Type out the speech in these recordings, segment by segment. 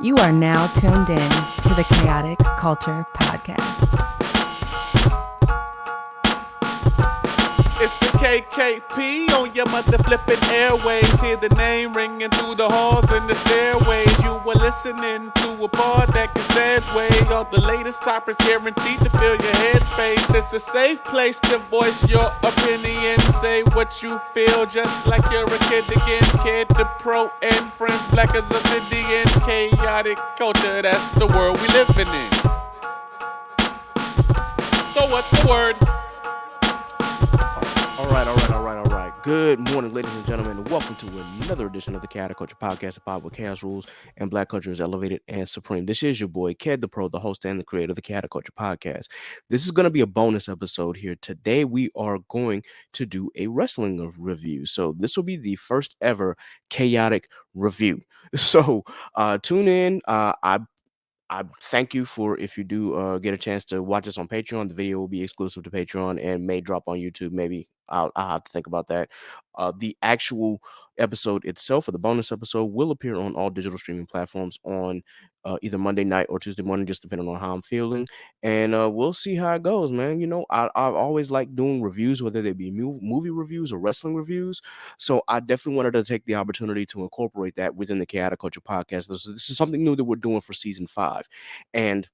You are now tuned in to the Chaotic Culture Podcast. It's the KKP on your mother flipping airways. Hear the name ringing through the halls and the stairways. You were listening to a pod that can segue. All the latest topics guaranteed to fill your headspace. It's a safe place to voice your opinion. Say what you feel just like you're a kid again. Kid to pro and friends, black as obsidian. Chaotic culture, that's the world we living in. So what's the word? All right. Good morning, ladies and gentlemen, and welcome to another edition of the Chaotic Culture Podcast, a pod where chaos rules and black culture is elevated and supreme. This is your boy, Ked the Pro, the host and the creator of the Chaotic Culture Podcast. This is going to be a bonus episode here. Today, we are going to do a wrestling review. So this will be the first ever chaotic review. So tune in. I thank you for if you do get a chance to watch us on Patreon. The video will be exclusive to Patreon and may drop on YouTube. Maybe I'll have to think about that. The actual episode itself, or the bonus episode, will appear on all digital streaming platforms on either Monday night or Tuesday morning, just depending on how I'm feeling. And we'll see how it goes, man. You know, I've always liked doing reviews, whether they be movie reviews or wrestling reviews. So I definitely wanted to take the opportunity to incorporate that within the Chaotic Culture Podcast. This is something new that we're doing for season 5. And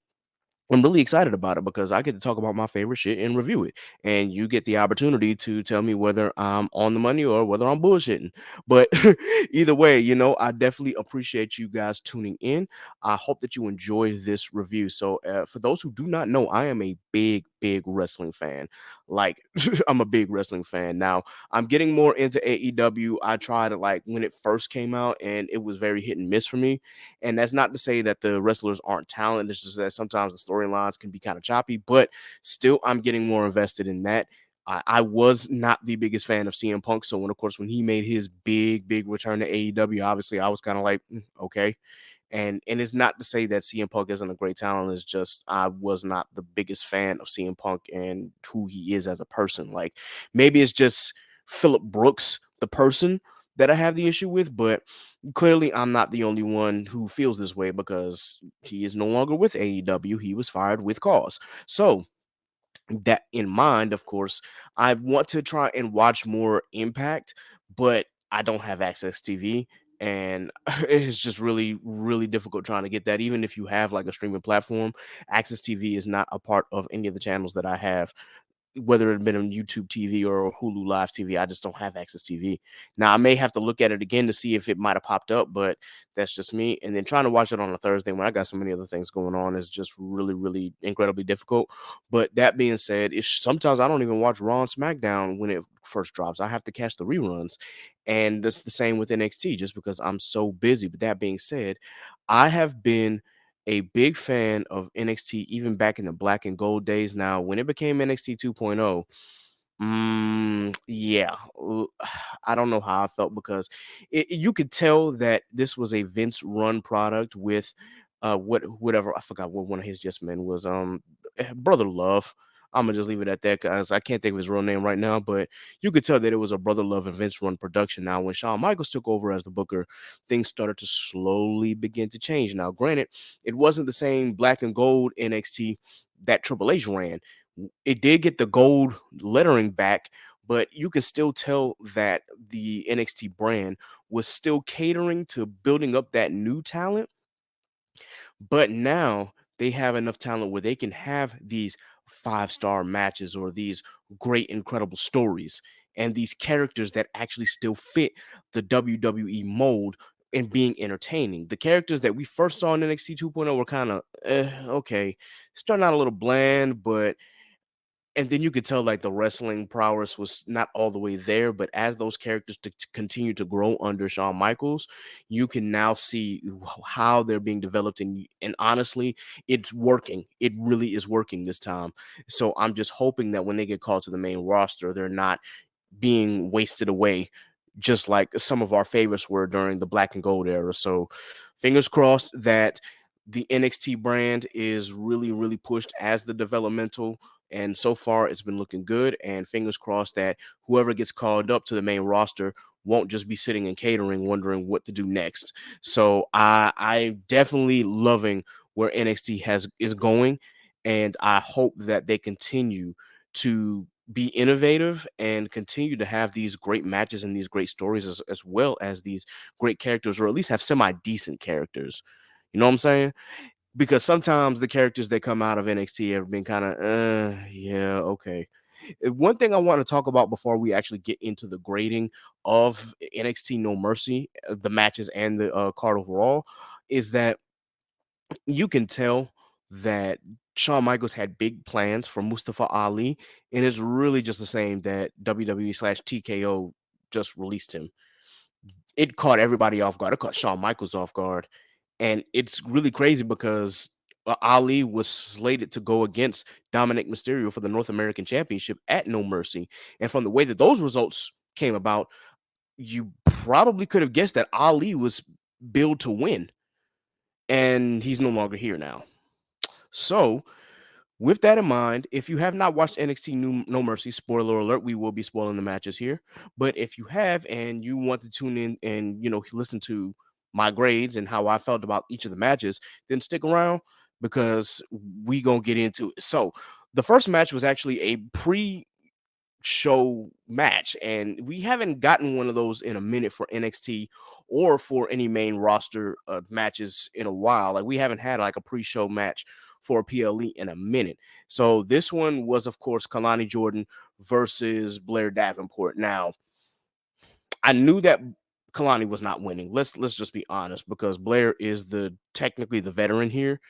I'm really excited about it because I get to talk about my favorite shit and review it. And you get the opportunity to tell me whether I'm on the money or whether I'm bullshitting. But either way, you know, I definitely appreciate you guys tuning in. I hope that you enjoy this review. So for those who do not know, I am a big wrestling fan. Like, I'm a big wrestling fan. Now, I'm getting more into AEW. I tried it like when it first came out and it was very hit and miss for me. And that's not to say that the wrestlers aren't talented. It's just that sometimes the storylines can be kind of choppy, but still, I'm getting more invested in that. I was not the biggest fan of CM Punk. So when he made his big return to AEW, obviously I was kind of like, okay. And it's not to say that CM Punk isn't a great talent. It's just I was not the biggest fan of CM Punk and who he is as a person. Like maybe it's just Phillip Brooks, the person, that I have the issue with, but clearly I'm not the only one who feels this way because he is no longer with AEW. He was fired with cause. So that in mind, of course, I want to try and watch more Impact, but I don't have Access TV. And it's just really difficult trying to get that. Even if you have like a streaming platform, Access TV is not a part of any of the channels that I have, whether it had been on YouTube TV or Hulu Live TV. I just don't have Access TV. Now, I may have to look at it again to see if it might have popped up, but that's just me. And then trying to watch it on a Thursday when I got so many other things going on is just really incredibly difficult. But that being said, sometimes I don't even watch Raw and SmackDown when it first drops. I have to catch the reruns. And that's the same with NXT just because I'm so busy. But that being said, I have been a big fan of NXT even back in the black and gold days. Now, when it became NXT 2.0, yeah, I don't know how I felt because you could tell that this was a Vince run product with whatever, I forgot what one of his just men was, Brother Love. I'm gonna just leave it at that because I can't think of his real name right now, but you could tell that it was a Brother Love and Vince run production. Now, when Shawn Michaels took over as the booker, things started to slowly begin to change. Now, granted, it wasn't the same black and gold NXT that Triple H ran. It did get the gold lettering back, but you can still tell that the NXT brand was still catering to building up that new talent. But now they have enough talent where they can have these 5-star matches or these great, incredible stories and these characters that actually still fit the WWE mold and being entertaining. The characters that we first saw in NXT 2.0 were kind of okay, starting out a little bland, but and then you could tell like the wrestling prowess was not all the way there, but as those characters to continue to grow under Shawn Michaels, you can now see how they're being developed, and honestly, it's working. It really is working this time. So I'm just hoping that when they get called to the main roster, they're not being wasted away, just like some of our favorites were during the black and gold era. So fingers crossed that the NXT brand is really pushed as the developmental. And so far, it's been looking good. And fingers crossed that whoever gets called up to the main roster won't just be sitting in catering wondering what to do next. So I'm definitely loving where NXT is going, and I hope that they continue to be innovative and continue to have these great matches and these great stories, as well as these great characters, or at least have semi decent characters. You know what I'm saying? Because sometimes the characters that come out of NXT have been kind of, yeah, okay. One thing I want to talk about before we actually get into the grading of NXT No Mercy, the matches and the card overall, is that you can tell that Shawn Michaels had big plans for Mustafa Ali, and it's really just the same that WWE / TKO just released him. It caught everybody off guard. It caught Shawn Michaels off guard. And it's really crazy because Ali was slated to go against Dominic Mysterio for the North American Championship at No Mercy. And from the way that those results came about, you probably could have guessed that Ali was billed to win. And he's no longer here now. So, with that in mind, if you have not watched NXT No Mercy, spoiler alert, we will be spoiling the matches here. But if you have and you want to tune in and listen to my grades and how I felt about each of the matches, then stick around because we gonna get into it. So the first match was actually a show match, and we haven't gotten one of those in a minute for NXT or for any main roster matches in a while. Like, we haven't had like a pre-show match for PLE in a minute. So this one was, of course, Kalani Jordan versus Blair Davenport. Now, I knew that Kalani was not winning. Let's just be honest, because Blair is technically the veteran here,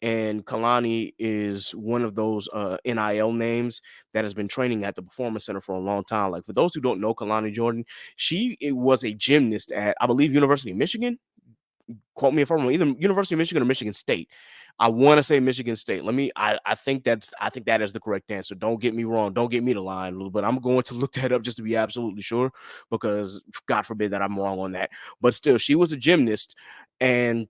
and Kalani is one of those NIL names that has been training at the Performance Center for a long time. Like, for those who don't know Kalani Jordan, she was a gymnast at, I believe, University of Michigan. Quote me if I'm wrong, either University of Michigan or Michigan State. I want to say Michigan State. I think that is the correct answer. Don't get me wrong. Don't get me to line, but I'm going to look that up just to be absolutely sure, because God forbid that I'm wrong on that. But still, she was a gymnast, and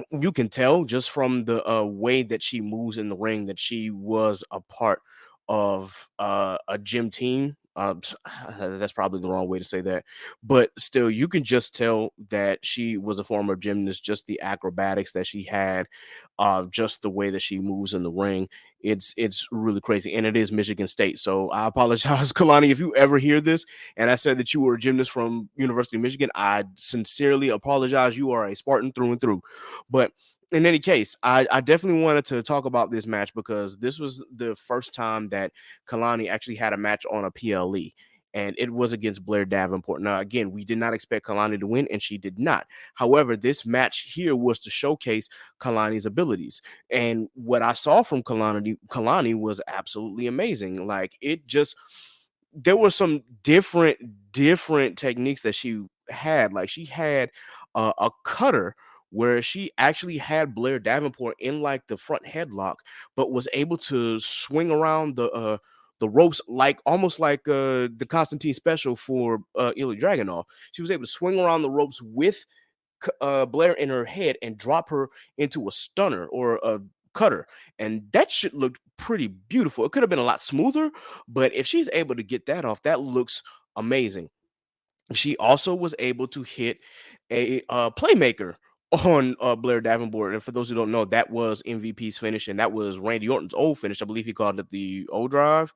you can tell just from the way that she moves in the ring that she was a part of a gym team. That's probably the wrong way to say that, but still, you can just tell that she was a former gymnast. Just the acrobatics that she had, just the way that she moves in the ring. It's really crazy, and it is Michigan State. So I apologize, Kalani, if you ever hear this and I said that you were a gymnast from University of Michigan. I sincerely apologize. You are a Spartan through and through. But in any case, I definitely wanted to talk about this match because this was the first time that Kalani actually had a match on a PLE, and it was against Blair Davenport. Now, again, we did not expect Kalani to win, and she did not. However, this match here was to showcase Kalani's abilities, and what I saw from Kalani was absolutely amazing. Like, there were some different techniques that she had. Like, she had a cutter where she actually had Blair Davenport in like the front headlock, but was able to swing around the ropes, like almost like the Constantine special for Ilya Dragunov. She was able to swing around the ropes with Blair in her head and drop her into a stunner or a cutter, and that shit looked pretty beautiful. It could have been a lot smoother, but if she's able to get that off, that looks amazing. She also was able to hit a playmaker on Blair Davenport. And for those who don't know, that was MVP's finish, and that was Randy Orton's old finish. I believe he called it the O Drive.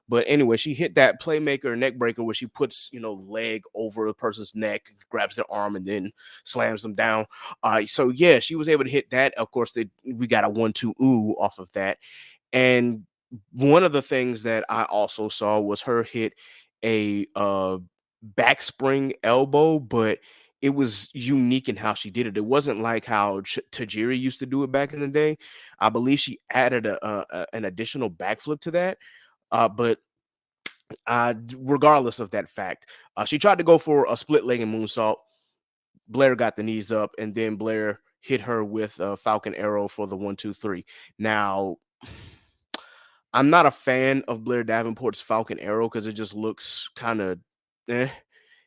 But anyway, she hit that playmaker neck breaker where she puts, leg over a person's neck, grabs their arm, and then slams them down. So yeah, she was able to hit that. Of course, we got a 1-2 ooh off of that. And one of the things that I also saw was her hit a back spring elbow, but it was unique in how she did it. It wasn't like how Tajiri used to do it back in the day. I believe she added an additional backflip to that. But regardless of that fact, she tried to go for a split leg and moonsault. Blair got the knees up, and then Blair hit her with a Falcon Arrow for the 1-2-3. Now, I'm not a fan of Blair Davenport's Falcon Arrow because it just looks kind of eh.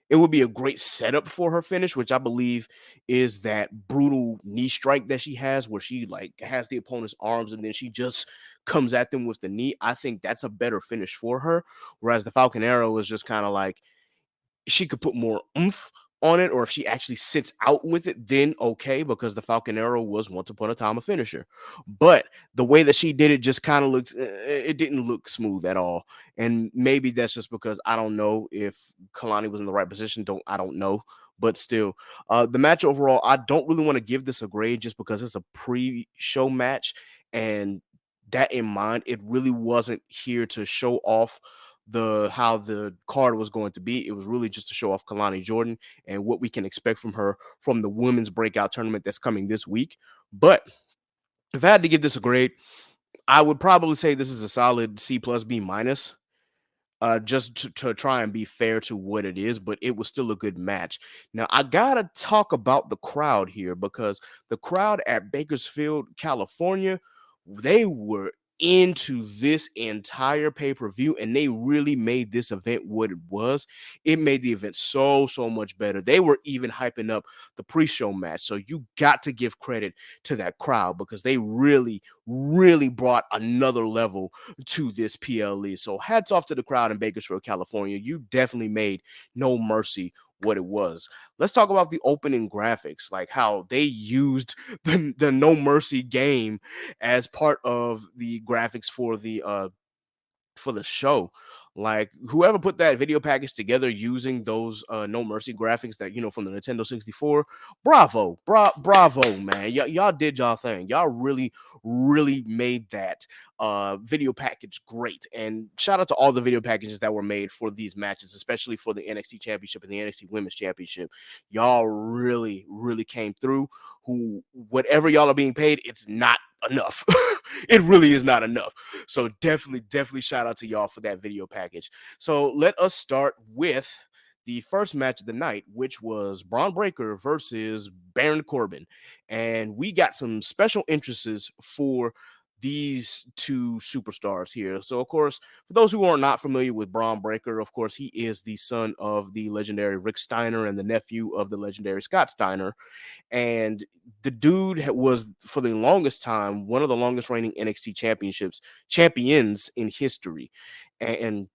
It would be a great setup for her finish, which I believe is that brutal knee strike that she has, where she like has the opponent's arms and then she just comes at them with the knee. I think that's a better finish for her. Whereas the Falcon Arrow is just kind of like she could put more oomph on it, or if she actually sits out with it, then okay, because the Falcon Arrow was once upon a time a finisher. But the way that she did it just kind of looked, it didn't look smooth at all. And maybe that's just because I don't know if Kalani was in the right position. I don't know. But still, the match overall, I don't really want to give this a grade just because it's a pre-show match, and that in mind, it really wasn't here to show off how the card was going to be. It was really just to show off Kalani Jordan and what we can expect from her from the women's breakout tournament that's coming this week. But if I had to give this a grade, I would probably say this is a solid C plus B minus, just to try and be fair to what it is, but it was still a good match. Now, I gotta talk about the crowd here because the crowd at Bakersfield, California, they were into this entire pay-per-view, and they really made this event what it was. It made the event so much better. They were even hyping up the pre-show match, so you got to give credit to that crowd because they really brought another level to this PLE. So hats off to the crowd in Bakersfield, California. You definitely made No Mercy what it was. Let's talk about the opening graphics, like how they used the No Mercy game as part of the graphics for the show. Like whoever put that video package together using those No Mercy graphics that from the Nintendo 64, bravo, man. Y'all did y'all thing. Y'all really made that video package great. And shout out to all the video packages that were made for these matches, especially for the NXT Championship and the NXT Women's Championship. Y'all really came through. Whatever y'all are being paid, it's not enough. It really is not enough. So definitely shout out to y'all for that video package. So let us start with the first match of the night, which was Braun Breaker versus Baron Corbin. And we got some special interests for these two superstars here. So, of course, for those who are not familiar with Braun Breaker, of course, he is the son of the legendary Rick Steiner and the nephew of the legendary Scott Steiner. And the dude was, for the longest time, one of the longest reigning NXT champions in history. And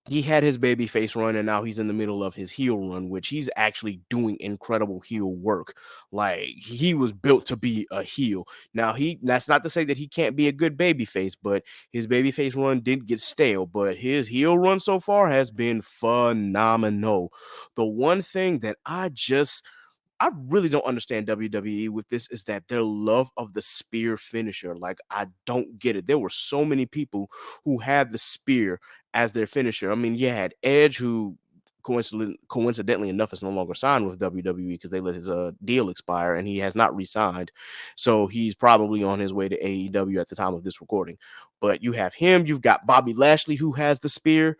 he had his baby face run, and now he's in the middle of his heel run, which he's actually doing incredible heel work. Like he was built to be a heel. Now that's not to say that he can't be a good baby face, but his baby face run did get stale, but his heel run so far has been phenomenal. The one thing that I really don't understand WWE with this is that their love of the spear finisher. Like, I don't get it. There were so many people who had the spear as their finisher. I mean, you had Edge, who coincidentally enough is no longer signed with WWE because they let his deal expire and he has not re-signed. So he's probably on his way to AEW at the time of this recording. But you have him. You've got Bobby Lashley, who has the spear.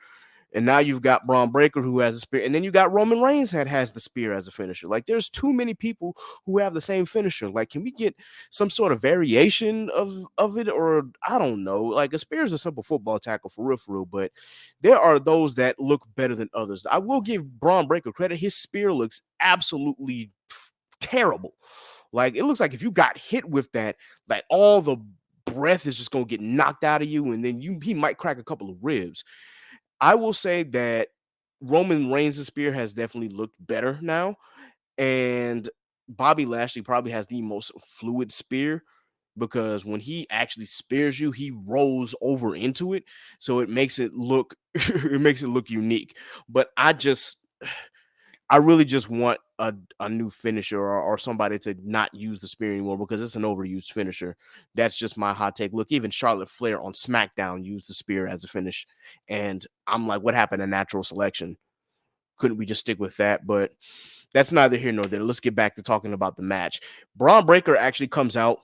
And now you've got Braun Breaker, who has a spear, and then you got Roman Reigns that has the spear as a finisher. Like, there's too many people who have the same finisher. Like, can we get some sort of variation of it? Or I don't know. Like, a spear is a simple football tackle for real, but there are those that look better than others. I will give Braun Breaker credit. His spear looks absolutely terrible. Like, it looks like if you got hit with that, like all the breath is just gonna get knocked out of you, and then he might crack a couple of ribs. I will say that Roman Reigns' spear has definitely looked better now, and Bobby Lashley probably has the most fluid spear because when he actually spears you, he rolls over into it, so it makes it look unique. But I really just want a new finisher or somebody to not use the spear anymore because it's an overused finisher. That's just my hot take. Look, even Charlotte Flair on SmackDown used the spear as a finish. And I'm like, what happened to natural selection? Couldn't we just stick with that? But that's neither here nor there. Let's get back to talking about the match. Braun Breaker actually comes out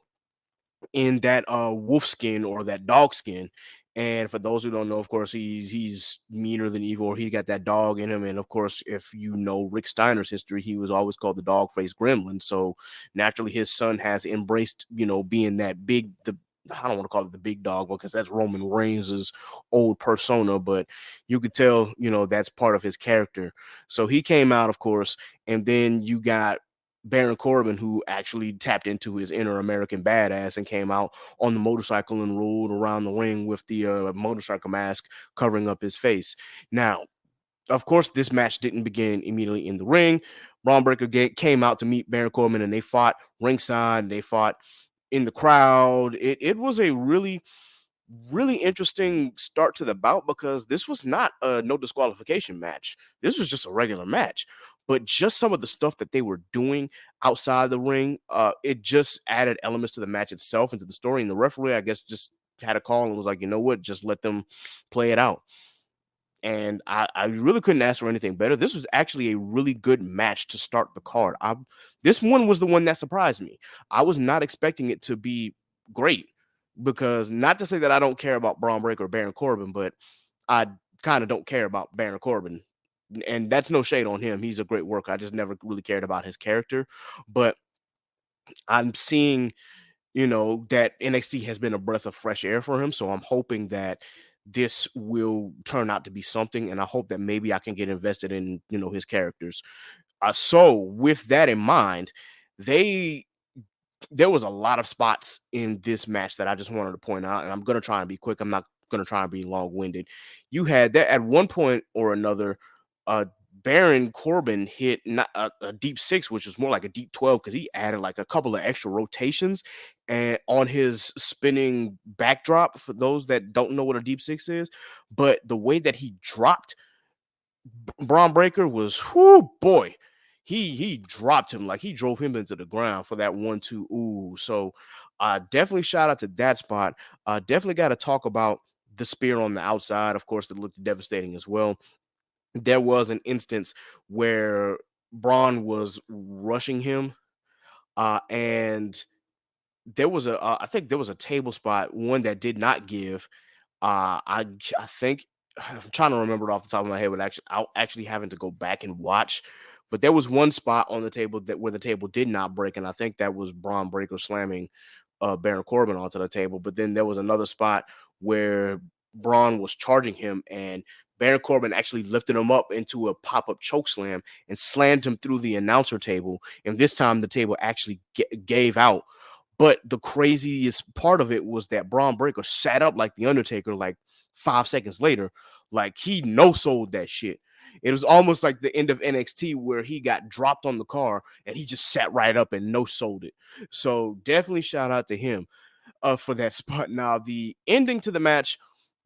in that wolf skin or that dog skin. And for those who don't know, of course, he's meaner than evil, or he got that dog in him. And of course, if you know Rick Steiner's history, he was always called the dog faced gremlin. So naturally his son has embraced, being that I don't want to call it the big dog because that's Roman Reigns' old persona, but you could tell, that's part of his character. So he came out, of course, and then you got Baron Corbin, who actually tapped into his inner American badass and came out on the motorcycle and rolled around the ring with the motorcycle mask covering up his face. Now, Of course, this match didn't begin immediately in the ring. Braun Breaker came out to meet Baron Corbin, and they fought ringside. And they fought in the crowd. It was a really interesting start to the bout because this was not a no disqualification match. This was just a regular match. But just some of the stuff that they were doing outside the ring, it just added elements to the match itself and to the story. And the referee, I guess, just had a call and was like, you know what, just let them play it out. And I really couldn't ask for anything better. This was actually a really good match to start the card. This one was the one that surprised me. I was not expecting it to be great because not to say that I don't care about Braun Breaker or Baron Corbin, but I kind of don't care about Baron Corbin. And that's no shade on him. He's a great worker. I just never really cared about his character. But I'm seeing that NXT has been a breath of fresh air for him. So I'm hoping that this will turn out to be something. And I hope that maybe I can get invested in, his characters. So with that in mind, there was a lot of spots in this match that I just wanted to point out. And I'm going to try and be quick. I'm not going to try and be long winded. You had that at one point or another, Baron Corbin hit not a deep 6, which was more like a deep 12 because he added like a couple of extra rotations and on his spinning backdrop for those that don't know what a deep 6 is. But the way that he dropped Braun Breaker was, whoo boy, he dropped him like he drove him into the ground for that 1-2. Ooh, so definitely shout out to that spot. Definitely got to talk about the spear on the outside. Of course, it looked devastating as well. There was an instance where Braun was rushing him, and there was I think there was a table spot, one that did not give. I think I'm trying to remember it off the top of my head, but actually having to go back and watch. But there was one spot on the table where the table did not break, and I think that was Braun Breaker slamming Baron Corbin onto the table. But then there was another spot where Braun was charging him, and Baron Corbin actually lifted him up into a pop-up choke slam and slammed him through the announcer table. And this time the table actually gave out. But the craziest part of it was that Braun Breaker sat up like the Undertaker like 5 seconds later. Like he no-sold that shit. It was almost like the end of NXT where he got dropped on the car and he just sat right up and no-sold it. So definitely shout out to him for that spot. Now, the ending to the match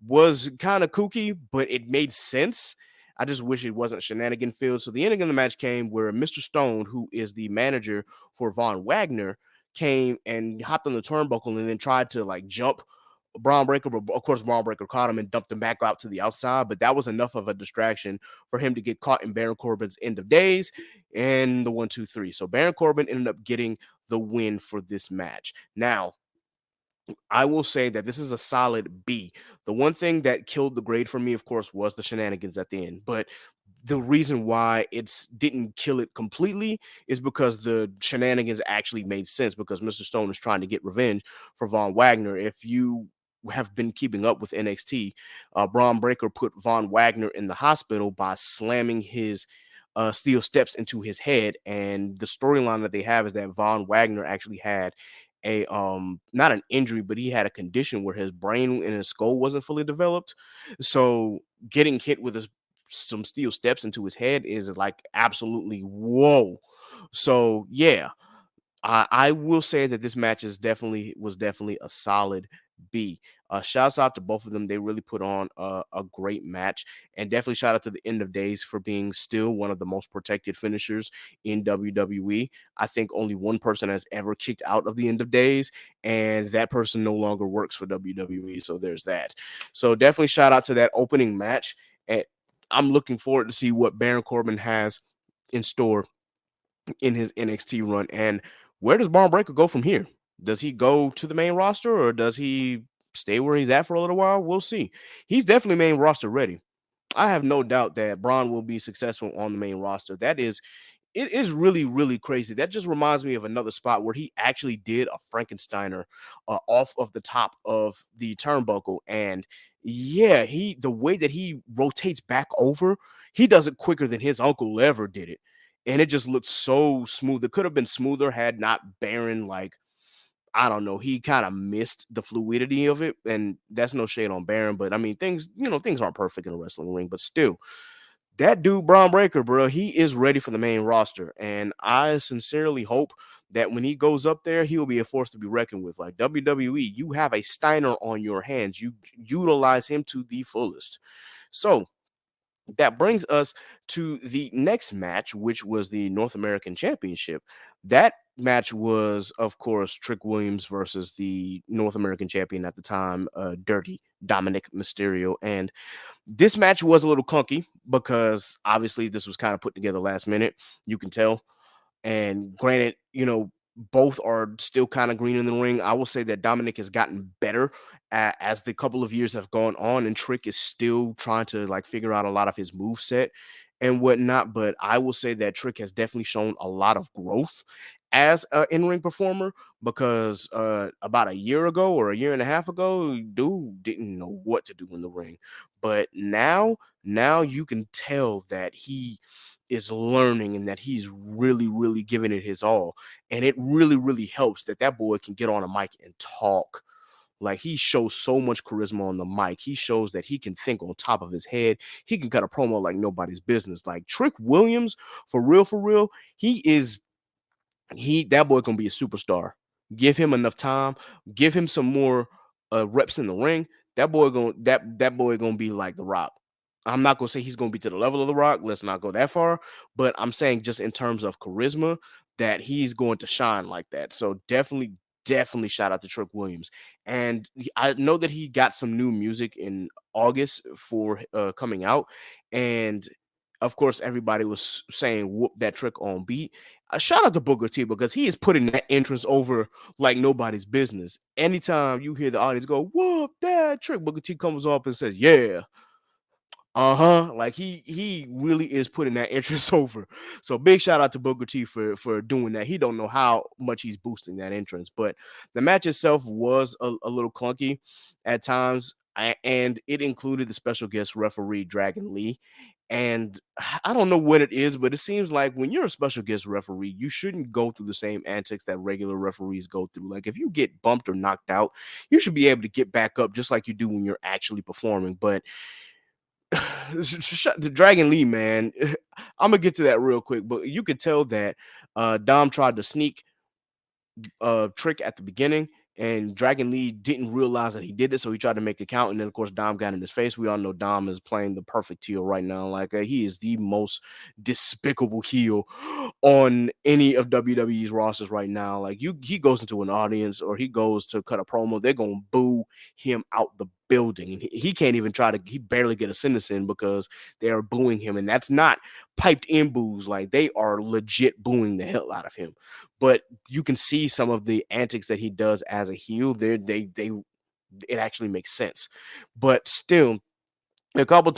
was kind of kooky, but it made sense. I just wish it wasn't shenanigan filled. So the ending of the match came where Mr. Stone, who is the manager for Von Wagner, came and hopped on the turnbuckle and then tried to like jump Braun Breaker, but of course Braun Breaker caught him and dumped him back out to the outside. But that was enough of a distraction for him to get caught in Baron Corbin's end of days and the 1-2-3. So Baron Corbin ended up getting the win for this match. Now, I will say that this is a solid B. The one thing that killed the grade for me, of course, was the shenanigans at the end. But the reason why it's didn't kill it completely is because the shenanigans actually made sense because Mr. Stone is trying to get revenge for Von Wagner. If you have been keeping up with NXT, Braun Breaker put Von Wagner in the hospital by slamming his steel steps into his head. And the storyline that they have is that Von Wagner actually had a not an injury, but he had a condition where his brain and his skull wasn't fully developed. So getting hit with some steel steps into his head is like absolutely whoa. So yeah, I will say that this match was definitely a solid B. Shouts out to both of them. They really put on a great match, and definitely shout out to the End of Days for being still one of the most protected finishers in WWE. I think only one person has ever kicked out of the End of Days, and that person no longer works for WWE. So there's that. So definitely shout out to that opening match, and I'm looking forward to see what Baron Corbin has in store in his NXT run. And where does Braun Breaker go from here? Does he go to the main roster or does he stay where he's at for a little while? We'll see. He's definitely main roster ready. I have no doubt that Braun will be successful on the main roster. It is really, really crazy. That just reminds me of another spot where he actually did a Frankensteiner off of the top of the turnbuckle. And yeah, the way that he rotates back over, he does it quicker than his uncle ever did it. And it just looks so smooth. It could have been smoother had not Baron, like, I don't know, he kind of missed the fluidity of it. And that's no shade on Baron, but I mean, things aren't perfect in a wrestling ring, but still, that dude, Braun Breaker, bro, he is ready for the main roster. And I sincerely hope that when he goes up there, he will be a force to be reckoned with. Like WWE, you have a Steiner on your hands. You utilize him to the fullest. So that brings us to the next match, which was the North American Championship. That match was, of course, Trick Williams versus the North American champion at the time, Dirty Dominic Mysterio. And this match was a little clunky because obviously this was kind of put together last minute. You can tell. And granted, both are still kind of green in the ring. I will say that Dominic has gotten better as the couple of years have gone on, and Trick is still trying to like figure out a lot of his move set and whatnot. But I will say that Trick has definitely shown a lot of growth as an in-ring performer because about a year ago or a year and a half ago, dude didn't know what to do in the ring. But now you can tell that he is learning and that he's really, really giving it his all. And it really, really helps that that boy can get on a mic and talk. Like he shows so much charisma on the mic. He shows that he can think on top of his head. He can cut a promo like nobody's business. Like Trick Williams, for real, that boy gonna be a superstar. Give him enough time. Give him some more reps in the ring. That boy gonna be like The Rock. I'm not gonna say he's gonna be to the level of The Rock. Let's not go that far. But I'm saying just in terms of charisma, that he's going to shine like that. So definitely shout out to Trick Williams. And I know that he got some new music in August for coming out, and of course everybody was saying whoop that Trick on beat. Shout out to Booker T because he is putting that entrance over like nobody's business. Anytime you hear the audience go, whoop that Trick, Booker T comes up and says, yeah. Like he really is putting that entrance over. So big shout out to Booker T for doing that. He don't know how much he's boosting that entrance, but the match itself was a little clunky at times, and it included the special guest referee Dragon Lee. And I don't know what it is, but it seems like when you're a special guest referee, you shouldn't go through the same antics that regular referees go through. Like if you get bumped or knocked out, you should be able to get back up just like you do when you're actually performing. But the Dragon Lee, man, I'm gonna get to that real quick, but you could tell that Dom tried to sneak Trick at the beginning, and Dragon Lee didn't realize that he did it, so he tried to make a count, and then of course Dom got in his face. We all know Dom is playing the perfect heel right now. Like he is the most despicable heel on any of WWE's rosters right now. Like he goes into an audience or he goes to cut a promo, they're gonna boo him out the building, and he can't even he barely get a sentence in because they are booing him, and that's not piped in boos. Like they are legit booing the hell out of him. But you can see some of the antics that he does as a heel. It actually makes sense. But still, a couple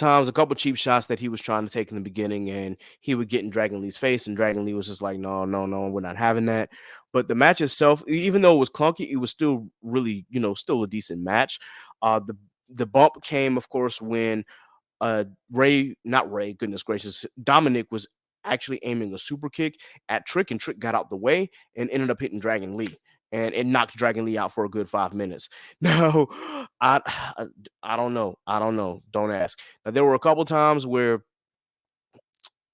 cheap shots that he was trying to take in the beginning, and he would get in Dragon Lee's face, and Dragon Lee was just like, no, we're not having that. But the match itself, even though it was clunky, it was still really, still a decent match. The bump came, of course, when goodness gracious, Dominic was actually aiming a super kick at Trick, and Trick got out the way and ended up hitting Dragon Lee, and it knocked Dragon Lee out for a good 5 minutes. Now, I don't know. Don't ask. Now, there were a couple times where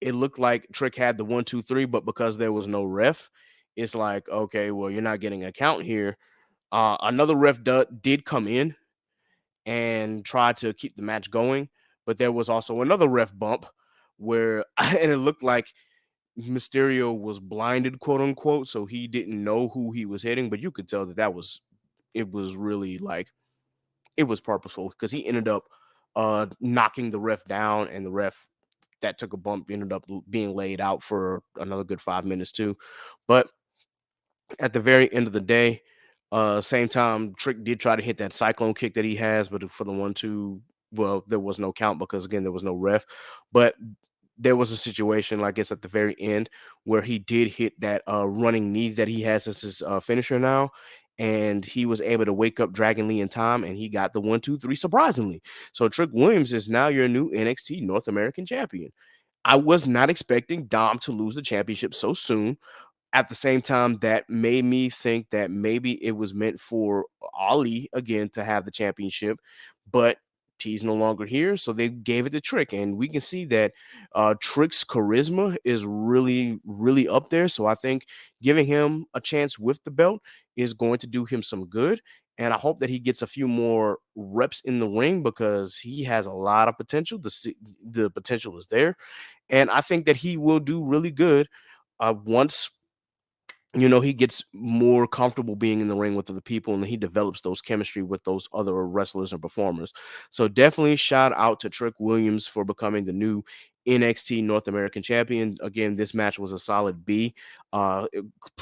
it looked like Trick had the 1, 2, 3, but because there was no ref, it's like, okay, well, you're not getting a count here. Another ref did come in and try to keep the match going, but there was also another ref bump where, and it looked like Mysterio was blinded, quote unquote, so he didn't know who he was hitting, but you could tell it was really like it was purposeful because he ended up knocking the ref down, and the ref that took a bump ended up being laid out for another good 5 minutes too. But at the very end of the day, same time, Trick did try to hit that cyclone kick that he has, but for the 1, 2, well, there was no count because again there was no ref. But there was a situation, like it's at the very end, where he did hit that running knee that he has as his finisher now, and he was able to wake up Dragon Lee in time, and he got the 1, 2, 3 surprisingly. So Trick Williams is now your new NXT North American champion. I was not expecting Dom to lose the championship so soon. At the same time, that made me think that maybe it was meant for Ali again to have the championship, but he's no longer here, so they gave it to Trick, and we can see that Trick's charisma is really, really up there. So I think giving him a chance with the belt is going to do him some good, and I hope that he gets a few more reps in the ring because he has a lot of potential. The potential is there, and I think that he will do really good once he gets more comfortable being in the ring with other people and he develops those chemistry with those other wrestlers and performers. So definitely shout out to Trick Williams for becoming the new NXT North American champion. Again, this match was a solid B,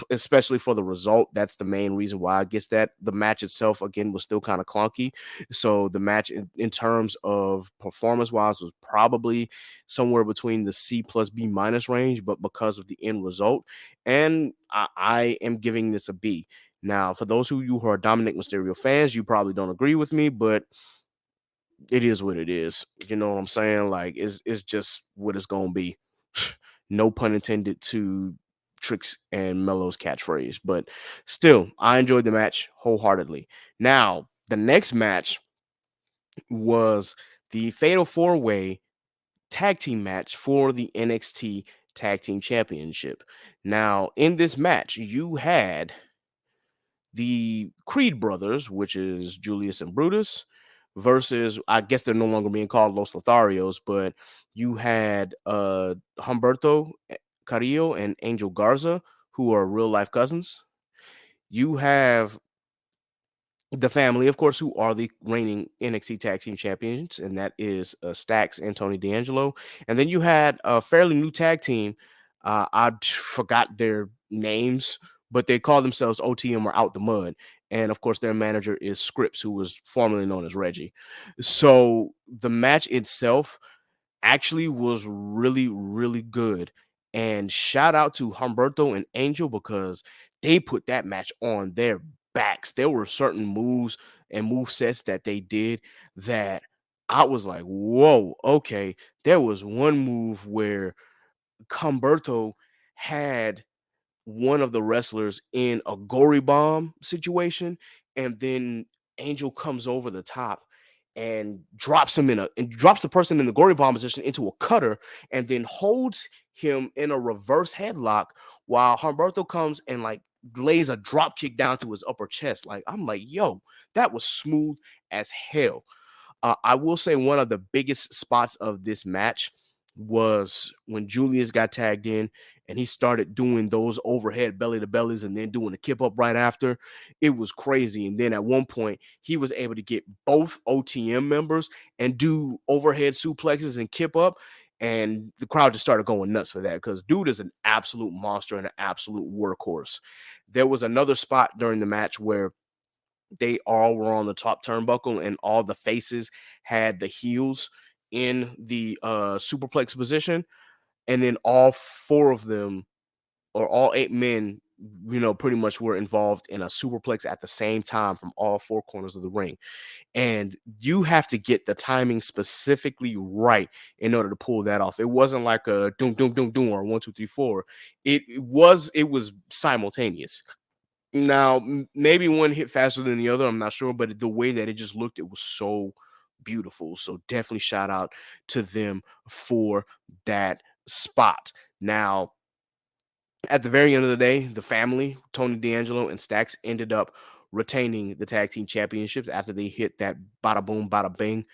especially for the result. That's the main reason why I guess that the match itself, again, was still kind of clunky. So the match in terms of performance wise was probably somewhere between the C plus B minus range, but because of the end result, and I am giving this a B. Now, for those of you who are Dominic Mysterio fans, you probably don't agree with me, but it is what it is. You know what I'm saying? Like, it's just what it's gonna be. No pun intended to Tricks and Mello's catchphrase, but still, I enjoyed the match wholeheartedly. Now, the next match was the Fatal Four Way tag team match for the NXT Tag Team Championship. Now, in this match, you had the Creed brothers, which is Julius and Brutus, versus, I guess they're no longer being called Los Lotharios, but you had Humberto Carrillo and Angel Garza, who are real life cousins. You have the family, of course, who are the reigning NXT Tag Team Champions, and that is Stax and Tony D'Angelo. And then you had a fairly new tag team. I forgot their names, but they call themselves OTM or Out the Mud. And of course, their manager is Scripps, who was formerly known as Reggie. So the match itself actually was really, really good. And shout out to Humberto and Angel because they put that match on their backs. There were certain moves and move sets that they did that I was like, whoa, okay. There was one move where Humberto had one of the wrestlers in a gory bomb situation, and then Angel comes over the top and drops the person in the gory bomb position into a cutter, and then holds him in a reverse headlock while Humberto comes and like lays a drop kick down to his upper chest. Like, I'm like, yo, that was smooth as hell. I will say one of the biggest spots of this match was when Julius got tagged in and he started doing those overhead belly to bellies and then doing a kip up right after. It was crazy. And then at one point, he was able to get both OTM members and do overhead suplexes and kip up. And the crowd just started going nuts for that because dude is an absolute monster and an absolute workhorse. There was another spot during the match where they all were on the top turnbuckle and all the faces had the heels in the superplex position, and then all four of them or all eight men pretty much were involved in a superplex at the same time from all four corners of the ring. And you have to get the timing specifically right in order to pull that off. It wasn't like a doom doom doom doom or 1 2 3 4. It was simultaneous. Now, maybe one hit faster than the other, I'm not sure, but the way that it just looked, it was so beautiful. So definitely shout out to them for that spot. Now, at the very end of the day, the family, Tony D'Angelo and Stax, ended up retaining the tag team championships after they hit that bada boom, bada bing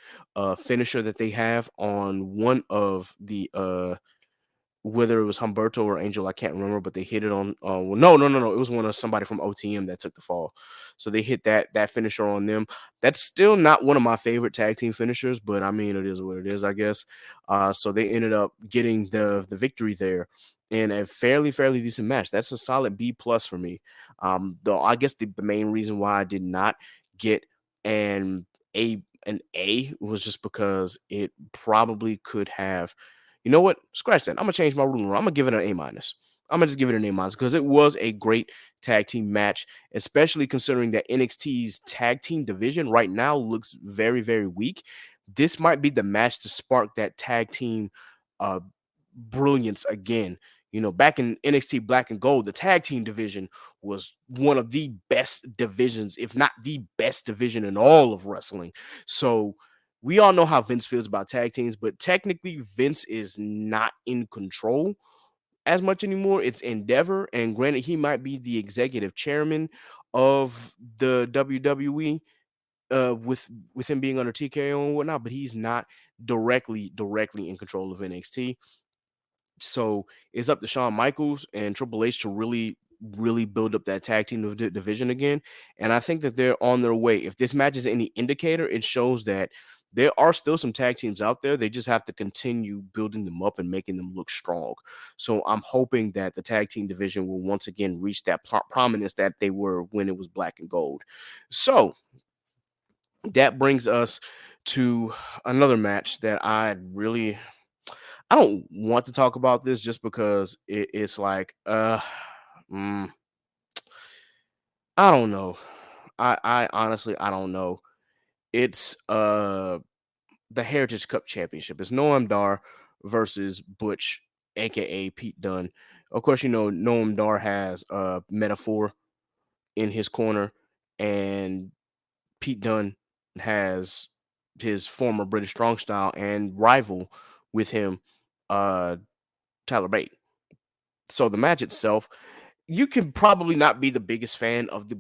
finisher that they have on one of the whether it was Humberto or Angel, I can't remember, but they hit it on. Well, no. It was one of somebody from OTM that took the fall, so they hit that finisher on them. That's still not one of my favorite tag team finishers, but I mean, it is what it is, I guess. So they ended up getting the victory there in a fairly decent match. That's a solid B plus for me. Though I guess the main reason why I did not get an A was just because it probably could have. You know what? Scratch that. I'm gonna change my ruling. I'm gonna give it an A minus. I'm gonna just give it an A minus because it was a great tag team match, especially considering that NXT's tag team division right now looks very weak. This might be the match to spark that tag team uh brilliance again. Back in NXT Black and Gold, the tag team division was one of the best divisions, if not the best division in all of wrestling. So we all know how Vince feels about tag teams, but technically Vince is not in control as much anymore. It's Endeavor, and granted, he might be the executive chairman of the WWE, with him being under TKO and whatnot, but he's not directly in control of NXT. So it's up to Shawn Michaels and Triple H to really build up that tag team division again. And I think that they're on their way. If this match is any indicator, it shows that there are still some tag teams out there. They just have to continue building them up and making them look strong. So I'm hoping that the tag team division will once again reach that prominence that they were when it was black and gold. So that brings us to another match that I don't want to talk about this just because it's like mm, I don't know. I honestly I don't know. It's the Heritage Cup Championship. It's Noam Dar versus Butch, aka Pete Dunne. Of course, you know Noam Dar has Metaphor in his corner, and Pete Dunne has his former British Strong Style and rival with him, uh Tyler Bate. So the match itself, you can probably not be the biggest fan of the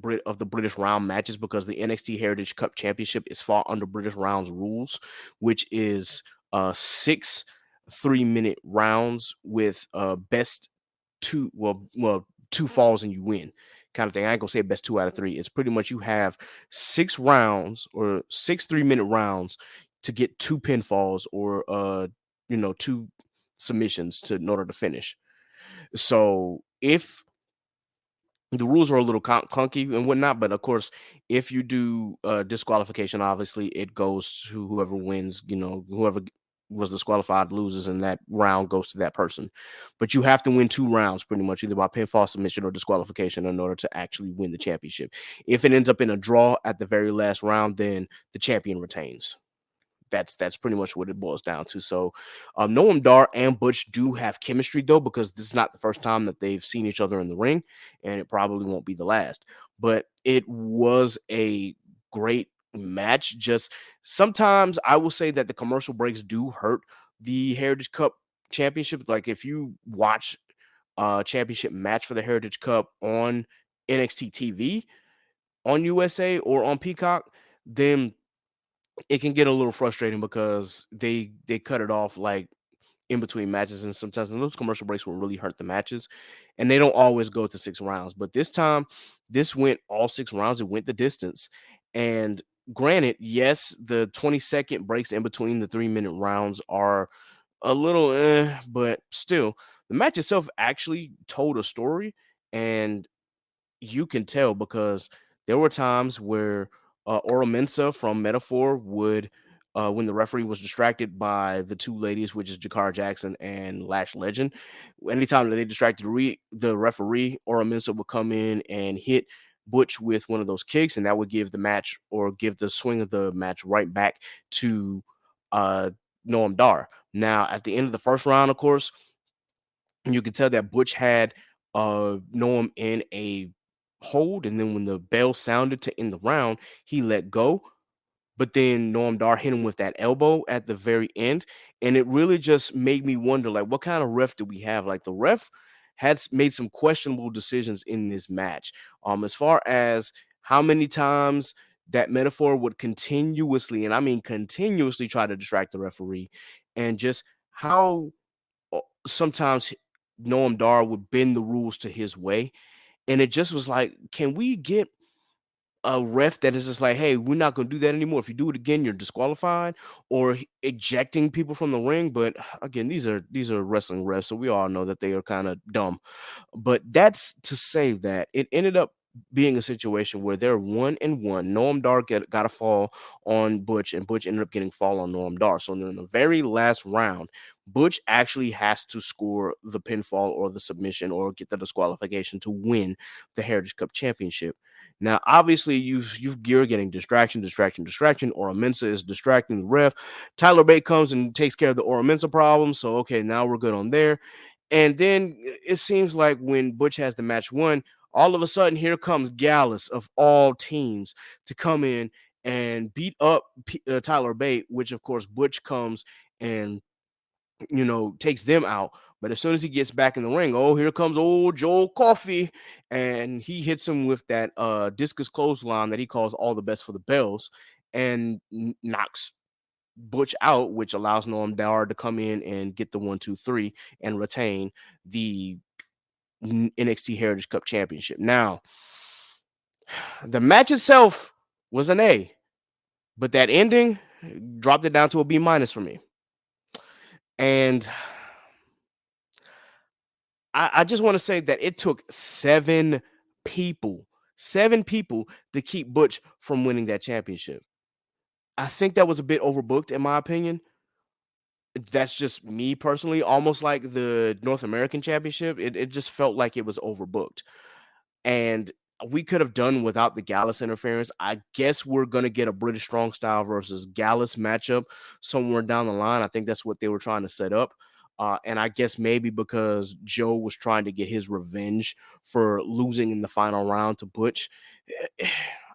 British round matches because the NXT Heritage Cup Championship is fought under British rounds rules, which is six 3-minute rounds with best two two falls and you win kind of thing. I ain't gonna say best 2 out of 3. It's pretty much you have 6 rounds or 6 3-minute rounds to get 2 pinfalls or two submissions to in order to finish. So if the rules are a little clunky and whatnot, but of course, if you do disqualification, obviously it goes to whoever wins. Whoever was disqualified loses, and that round goes to that person. But you have to win 2 rounds, pretty much, either by pinfall, submission, or disqualification, in order to actually win the championship. If it ends up in a draw at the very last round, then the champion retains. That's pretty much what it boils down to. So Noam Dar and Butch do have chemistry though, because this is not the first time that they've seen each other in the ring, and it probably won't be the last. But it was a great match. Just sometimes I will say that the commercial breaks do hurt the Heritage Cup Championship. Like if you watch a championship match for the Heritage Cup on NXT TV, on USA, or on Peacock, then it can get a little frustrating because they cut it off like in between matches, and sometimes those commercial breaks will really hurt the matches, and they don't always go to 6 rounds. But this time, this went all 6 rounds. It went the distance, and granted, yes, the 20-second breaks in between the 3-minute rounds are a little, but still, the match itself actually told a story, and you can tell because there were times where Ora Mensa from Metaphor would, when the referee was distracted by the two ladies, which is Jakara Jackson and Lash Legend, anytime that they distracted the referee, Ora Mensa would come in and hit Butch with one of those kicks, and that would give the match or give the swing of the match right back to uh, Noam Dar. Now, at the end of the first round, of course, you could tell that Butch had Noam in a hold, and then when the bell sounded to end the round, he let go. But then Noam Dar hit him with that elbow at the very end, and it really just made me wonder, like, what kind of ref do we have? Like, the ref had made some questionable decisions in this match. As far as how many times that Metaphor would continuously, and I mean continuously, try to distract the referee, and just how sometimes Noam Dar would bend the rules to his way. And it just was like, can we get a ref that is just like, hey, we're not going to do that anymore. If you do it again, you're disqualified, or ejecting people from the ring. But again, these are wrestling refs, so we all know that they are kind of dumb. But that's to say that it ended up being a situation where they're 1-1. Noam Dar got a fall on Butch, and Butch ended up getting fall on Noam Dar. So in the very last round, Butch actually has to score the pinfall or the submission or get the disqualification to win the Heritage Cup Championship. Now, obviously, you're getting distraction. Ora Mensa is distracting the ref. Tyler Bate comes and takes care of the Ora Mensa problem. So okay, now we're good on there. And then it seems like when Butch has the match won, all of a sudden here comes Gallus of all teams to come in and beat up Tyler Bate, which of course Butch comes and takes them out. But as soon as he gets back in the ring, oh, here comes old Joel Coffey, and he hits him with that discus clothesline that he calls all the best for the bells, and knocks Butch out, which allows Noam Dar to come in and get the 1-2-3 and retain the NXT Heritage Cup Championship. Now, the match itself was an A, but that ending dropped it down to a B minus for me. And I just want to say that it took seven people to keep Butch from winning that championship. I think that was a bit overbooked, in my opinion. That's just me personally, almost like the North American Championship. It just felt like it was overbooked. And we could have done without the Gallus interference. I guess we're going to get a British Strong Style versus Gallus matchup somewhere down the line. I think that's what they were trying to set up. And I guess maybe because Joe was trying to get his revenge for losing in the final round to Butch.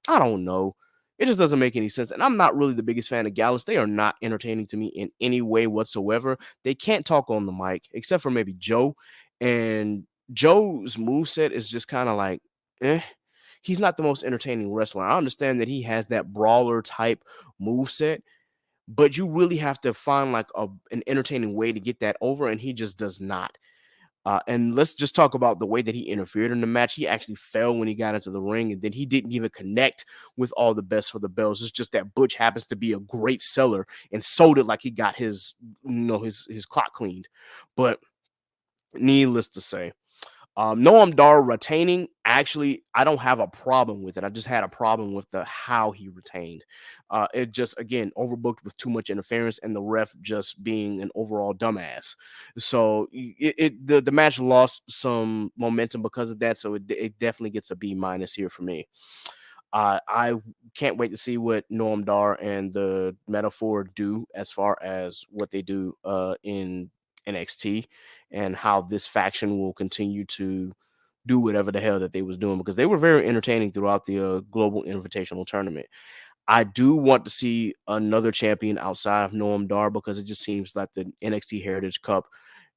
I don't know. It just doesn't make any sense. And I'm not really the biggest fan of Gallus. They are not entertaining to me in any way whatsoever. They can't talk on the mic, except for maybe Joe. And Joe's moveset is just kind of like, he's not the most entertaining wrestler. I understand that he has that brawler type moveset, but you really have to find like an entertaining way to get that over, and he just does not. And let's just talk about the way that he interfered in the match. He actually fell when he got into the ring, and then he didn't even connect with all the best for the bells. It's just that Butch happens to be a great seller and sold it like he got his clock cleaned. But needless to say, Noam Dar retaining, actually, I don't have a problem with it. I just had a problem with how he retained. It just, again, overbooked with too much interference and the ref just being an overall dumbass. So the match lost some momentum because of that. So it definitely gets a B minus here for me. I can't wait to see what Noam Dar and the Metaphor do as far as what they do in NXT and how this faction will continue to do whatever the hell that they was doing, because they were very entertaining throughout the Global Invitational Tournament. I do want to see another champion outside of Noam Dar, because it just seems like the NXT Heritage Cup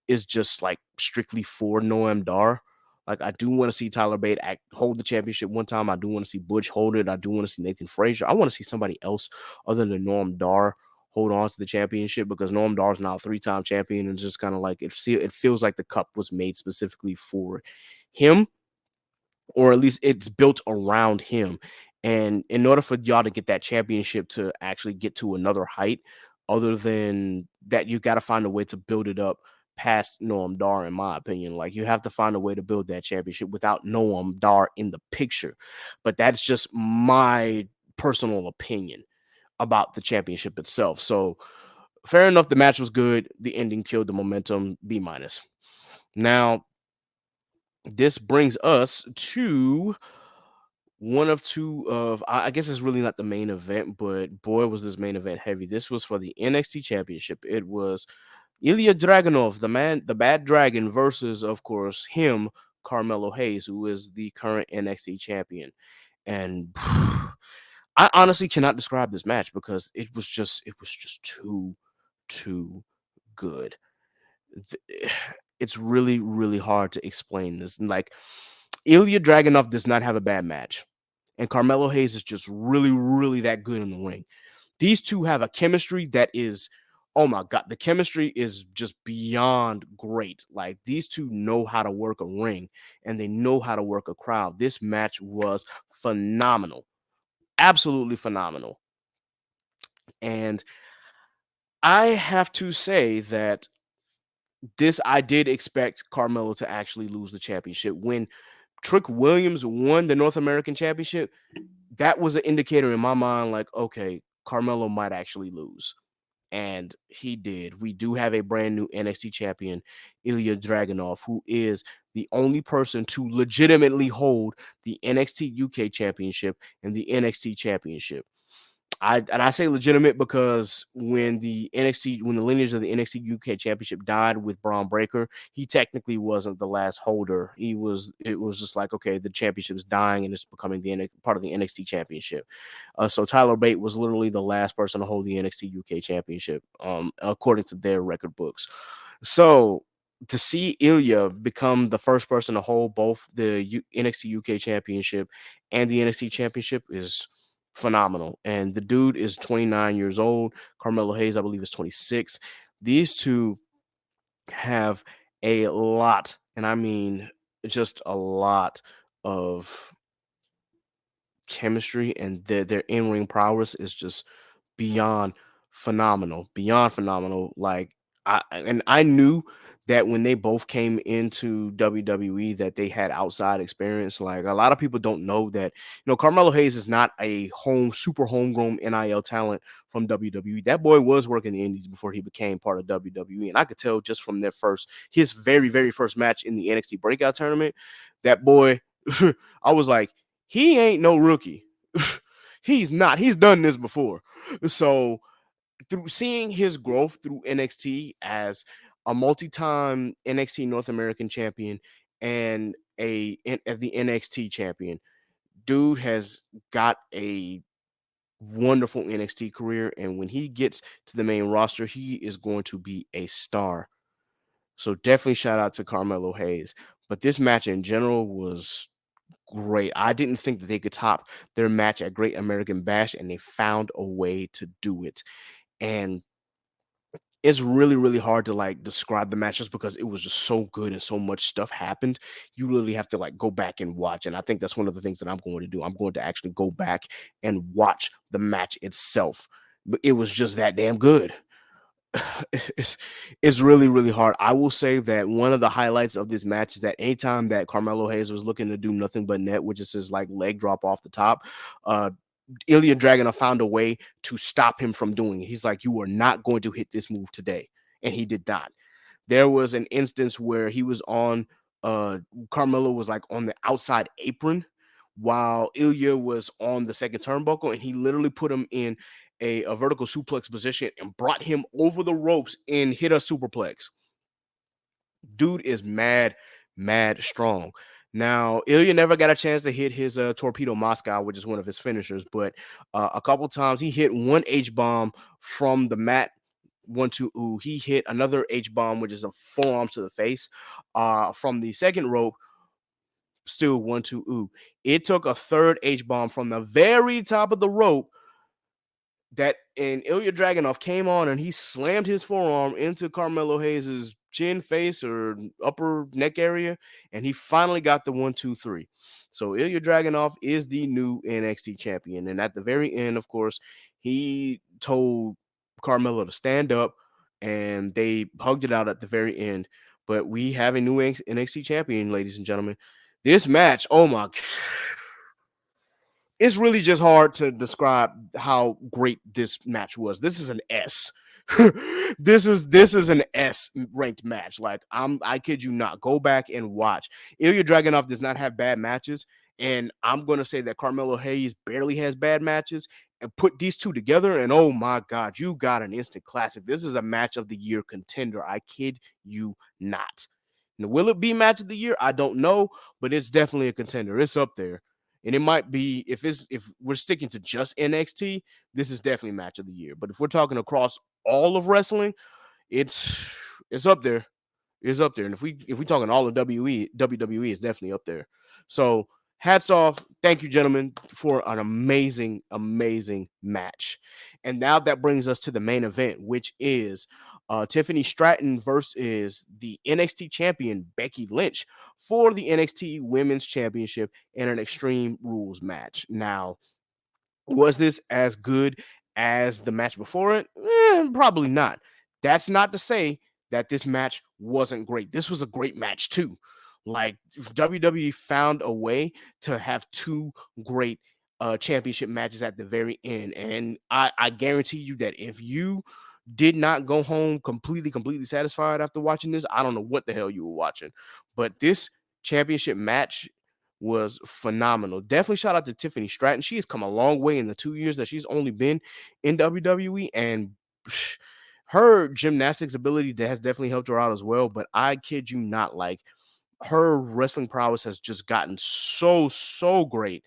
is just like strictly for Noam Dar. Like, I do want to see Tyler Bate hold the championship one time. I do want to see Butch hold it. I do want to see Nathan Frazier. I want to see somebody else other than Noam Dar hold on to the championship, because Noam Dar is now a 3-time champion, and just kind of like it feels like the cup was made specifically for him, or at least it's built around him. And in order for y'all to get that championship to actually get to another height, other than that, you got to find a way to build it up past Noam Dar, in my opinion. Like, you have to find a way to build that championship without Noam Dar in the picture. But that's just my personal opinion about the championship itself. So fair enough, the match was good. The ending killed the momentum. B minus. Now, this brings us to one of two of, I guess it's really not the main event, but boy, was this main event heavy. This was for the NXT Championship. It was Ilya Dragunov, the Bad Dragon, versus, of course, him, Carmelo Hayes, who is the current NXT champion. And I honestly cannot describe this match, because it was just too good. It's really, really hard to explain this. Like, Ilya Dragunov does not have a bad match, and Carmelo Hayes is just really, really that good in the ring. These two have a chemistry that is, oh my God, the chemistry is just beyond great. Like, these two know how to work a ring, and they know how to work a crowd. This match was phenomenal, absolutely phenomenal. And I have to say that I did expect Carmelo to actually lose the championship. When Trick Williams won the North American Championship, that was an indicator in my mind, like, okay, Carmelo might actually lose. And he did. We do have a brand new NXT champion, Ilya Dragunov, who is the only person to legitimately hold the NXT UK Championship and the NXT Championship. I say legitimate because when the lineage of the NXT UK Championship died with Braun Breaker, he technically wasn't the last holder. It was just like, okay, the championship is dying and it's becoming part of the NXT Championship. So Tyler Bate was literally the last person to hold the NXT UK Championship, according to their record books. So to see Ilya become the first person to hold both the NXT UK Championship and the NXT Championship is phenomenal. And the dude is 29 years old. Carmelo Hayes, I believe, is 26. These two have a lot, and I mean just a lot of chemistry, and their in-ring prowess is just beyond beyond phenomenal. Like I knew that when they both came into WWE that they had outside experience. Like a lot of people don't know that, Carmelo Hayes is not a super homegrown NIL talent from WWE. That boy was working the indies before he became part of WWE. And I could tell just from his very, very first match in the NXT breakout tournament, that boy, I was like, he ain't no rookie. He's not. He's done this before. So through seeing his growth through NXT as a multi-time NXT North American champion and the NXT champion, dude has got a wonderful NXT career. And when he gets to the main roster, he is going to be a star. So definitely shout out to Carmelo Hayes. But this match in general was great. I didn't think that they could top their match at Great American Bash, and they found a way to do it. And it's really, really hard to like describe the match just because it was just so good and so much stuff happened. You literally have to like go back and watch. And I think that's one of the things that I'm going to do. I'm going to actually go back and watch the match itself. But it was just that damn good. it's it's really, really hard. I will say that one of the highlights of this match is that anytime that Carmelo Hayes was looking to do nothing but net, which is his like leg drop off the top, uh Ilya Dragunov found a way to stop him from doing it. He's like, you are not going to hit this move today. And he did not. There was an instance where he was on Carmelo was like on the outside apron while Ilya was on the second turnbuckle, and he literally put him in a vertical suplex position and brought him over the ropes and hit a superplex. Dude is mad strong. Now, Ilya never got a chance to hit his Torpedo Moscow, which is one of his finishers, but a couple times he hit one H-bomb from the mat, 1-2 ooh. He hit another H-bomb, which is a forearm to the face, from the second rope, still 1-2 ooh. It took a third H-bomb from the very top of the rope, and Ilya Dragunov came on and he slammed his forearm into Carmelo Hayes' chin, face, or upper neck area, and he finally got the 1-2-3. So Ilya Dragunov is the new NXT champion. And at the very end, of course, he told Carmelo to stand up, and they hugged it out at the very end. But we have a new NXT champion, ladies and gentlemen. This match, oh my God. It's really just hard to describe how great this match was. This is an S. this is an S ranked match. Like I kid you not. Go back and watch. Ilya Dragunov does not have bad matches, and I'm gonna say that Carmelo Hayes barely has bad matches. And put these two together, and oh my God, you got an instant classic. This is a match of the year contender. I kid you not. Now, will it be match of the year? I don't know, but it's definitely a contender. It's up there. And it might be if we're sticking to just NXT, this is definitely match of the year. But if we're talking across all of wrestling, it's up there. It's up there. And if we talking all of WWE is definitely up there. So hats off. Thank you, gentlemen, for an amazing, amazing match. And now that brings us to the main event, which is Tiffany Stratton versus the NXT champion Becky Lynch for the NXT Women's Championship in an Extreme Rules match. Now, was this as good as the match before it? Probably not. That's not to say that this match wasn't great. This was a great match too. Like WWE found a way to have two great championship matches at the very end. And I guarantee you that if you did not go home completely satisfied after watching this, I don't know what the hell you were watching. But this championship match was phenomenal. Definitely shout out to Tiffany Stratton. She has come a long way in the 2 years that she's only been in WWE, and her gymnastics ability has definitely helped her out as well. But I kid you not, like, her wrestling prowess has just gotten so great.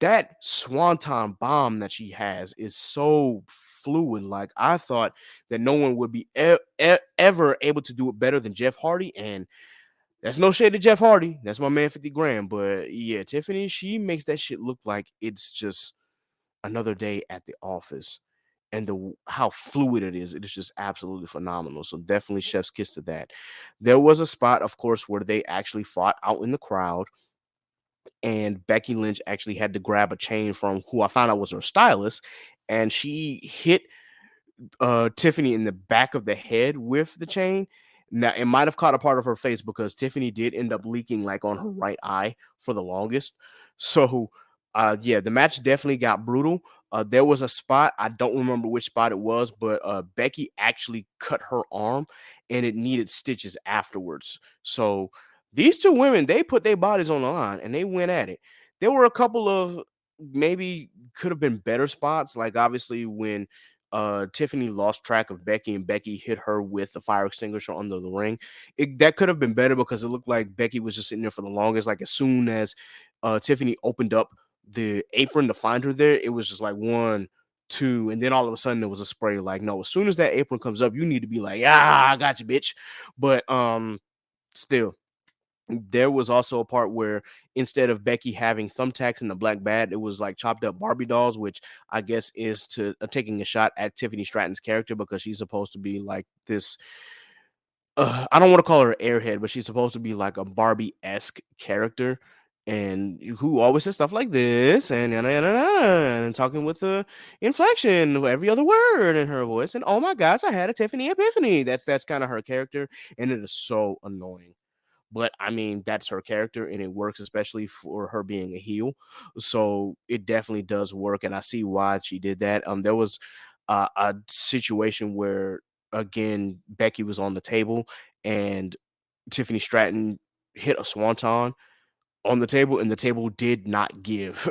That swanton bomb that she has is so fluid. Like, I thought that no one would be ever able to do it better than Jeff Hardy, and that's no shade to Jeff Hardy. That's my man 50 grand. But yeah, Tiffany, she makes that shit look like it's just another day at the office. And how fluid it is just absolutely phenomenal. So definitely chef's kiss to that. There was a spot, of course, where they actually fought out in the crowd, and Becky Lynch actually had to grab a chain from who I found out was her stylist, and she hit Tiffany in the back of the head with the chain. Now, it might have caught a part of her face because Tiffany did end up leaking like on her right eye for the longest. So, yeah, the match definitely got brutal. There was a spot, I don't remember which spot it was, but Becky actually cut her arm and it needed stitches afterwards. So, these two women, they put their bodies on the line and they went at it. There were a couple of maybe could have been better spots, like obviously when Tiffany lost track of Becky and Becky hit her with the fire extinguisher under the ring. That could have been better because it looked like Becky was just sitting there for the longest. Like, as soon as Tiffany opened up the apron to find her there, it was just like one, two, and then all of a sudden there was a spray. Like, no, as soon as that apron comes up, you need to be like, "Ah, I got you, bitch." But still, there was also a part where instead of Becky having thumbtacks in the black bat, it was like chopped up Barbie dolls, which I guess is to taking a shot at Tiffany Stratton's character because she's supposed to be like this. I don't want to call her an airhead, but she's supposed to be like a Barbie-esque character, and who always says stuff like this and yada, yada, yada, and talking with the inflection of every other word in her voice. And oh my gosh, I had a Tiffany epiphany. That's kind of her character, and it is so annoying. But I mean, that's her character and it works, especially for her being a heel. So it definitely does work. And I see why she did that. There was a situation where, again, Becky was on the table and Tiffany Stratton hit a swanton on the table, and the table did not give.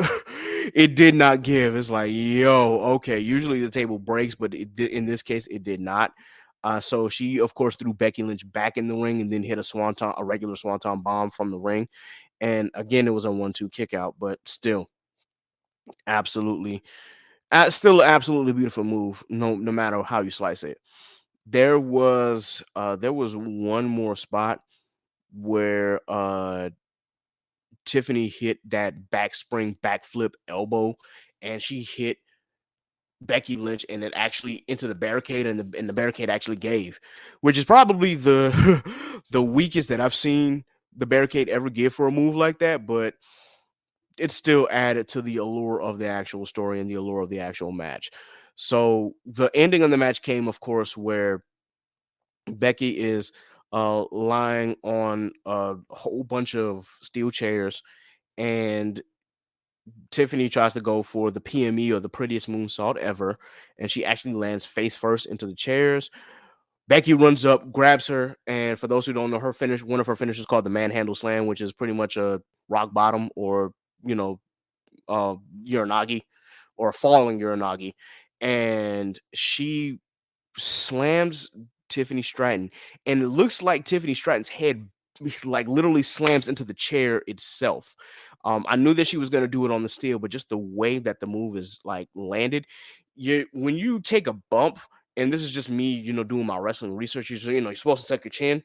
It did not give. It's like, yo, okay. Usually the table breaks, but in this case, it did not. So she, of course, threw Becky Lynch back in the ring and then hit a regular swanton bomb from the ring. And again, it was a 1-2 kick out, but still, absolutely, still an absolutely beautiful move. No matter how you slice it. There was one more spot where Tiffany hit that back spring backflip elbow, and she hit Becky Lynch and it actually into the barricade, and the barricade actually gave, which is probably the the weakest that I've seen the barricade ever give for a move like that, but it still added to the allure of the actual story and the allure of the actual match. So the ending of the match came, of course, where Becky is lying on a whole bunch of steel chairs, and Tiffany tries to go for the PME, or the prettiest moonsault ever, and she actually lands face first into the chairs. Becky runs up, grabs her, and for those who don't know, one of her finishes called the manhandle slam, which is pretty much a rock bottom, or you know, Uranagi, or a falling Uranagi, and she slams Tiffany Stratton, and it looks like Tiffany Stratton's head like literally slams into the chair itself. I knew that she was going to do it on the steel, but just the way that the move is like landed, when you take a bump, and this is just me, doing my wrestling research. You're supposed to suck your chin,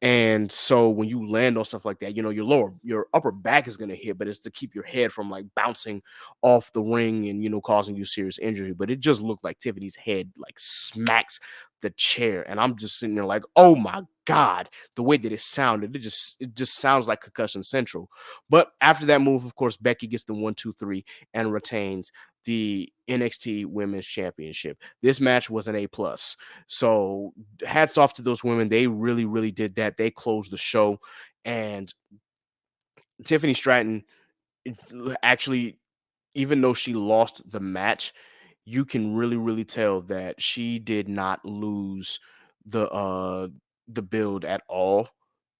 and so when you land on stuff like that, your upper back is going to hit, but it's to keep your head from like bouncing off the ring and, causing you serious injury. But it just looked like Tiffany's head like smacks the chair. And I'm just sitting there like, oh my God, the way that it sounded, it just sounds like concussion central. But after that move, of course, Becky gets the 1-2-3 and retains the NXT Women's Championship. This match was an A+. So hats off to those women. They really, really did that. They closed the show. And Tiffany Stratton actually, even though she lost the match, you can really, really tell that she did not lose the build at all.